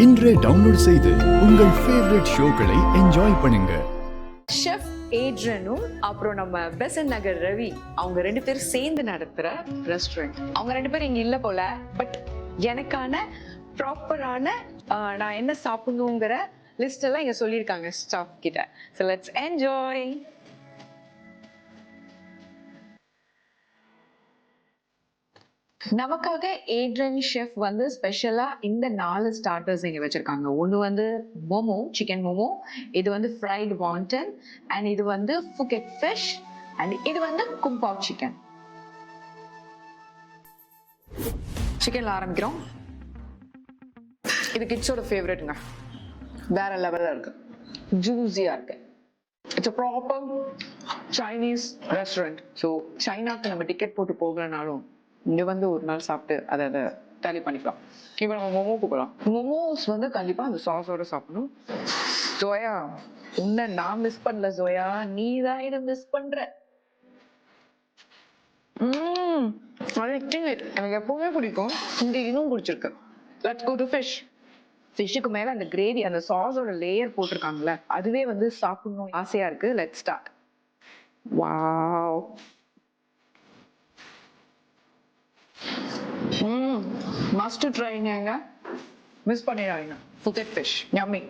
இன்றே டவுன்லோட் செய்து உங்கள் ஃபேவரட் ஷோக்களை என்ஜாய் பண்ணுங்க. ஷெஃப் ஏட்ரனும் அப்புறம் நம்ம பெசன்ட் நகர் ரவி அவங்க 2 பேரும் சேர்ந்து நடத்துற ரெஸ்டாரண்ட். அவங்க 2 பேரும் இங்க இல்ல போல, பட் எனக்கான ப்ராப்பரான நான் என்ன சாப்பிடணுங்கிற லிஸ்ட் எல்லாம் இங்க சொல்லியிருக்காங்க ஸ்டாஃப் கிட்ட. So let's enjoy. நமக்காக ஏட்ரன் ஷெஃப் வந்து ஸ்பெஷலா இந்த 4 ஸ்டார்டர்ஸ் இங்க வச்சிருக்காங்க. ஒன்று வந்து மோமோ, சிக்கன் மோமோ, இது வந்து ஃப்ரைட் வாண்டன், அண்ட் இது வந்து ஃபுகெட் ஃபிஷ், அண்ட் இது வந்து கும்பாவ் சிக்கன். சிக்கன்ல ஆரம்பிக்கிறோம். இது கிட்ஸோட ஃபேவரட்ங்க. வேற லெவல்ல இருக்கு, ஜூஸியா இருக்கு. It's a proper Chinese restaurant. So சைனாக்கு நம்ம டிக்கெட் போட்டு போகலனாலும் இங்க வந்து ஒரு நாள் சாப்பிட்டு அதை டேலி பண்ணிக்கலாம். இப்போ நம்ம மோமோக்கு போகலாம். மோமோஸ் வந்து கண்டிப்பா அந்த சாஸோட சாப்பிடணும். ஜோயா, உன்னை நான் மிஸ் பண்ணல ஜோயா, நீ தான் இதை மிஸ் பண்ற. எனக்கு எப்பவுமே பிடிக்கும், இந்த இதுவும் பிடிச்சிருக்கு. Let's go to fish. ஃபிஷ்ஷுக்கு மேல அந்த கிரேவி, அந்த சாஸோட லேயர் போட்டிருக்காங்கல்ல, அதுவே வந்து சாப்பிடணும் ஆசையா இருக்கு. Let's start. வாவ், மஸ்ட் ட்ரைங்க, மிஸ் பண்ணிடாதீங்க. Phuket fish yummy.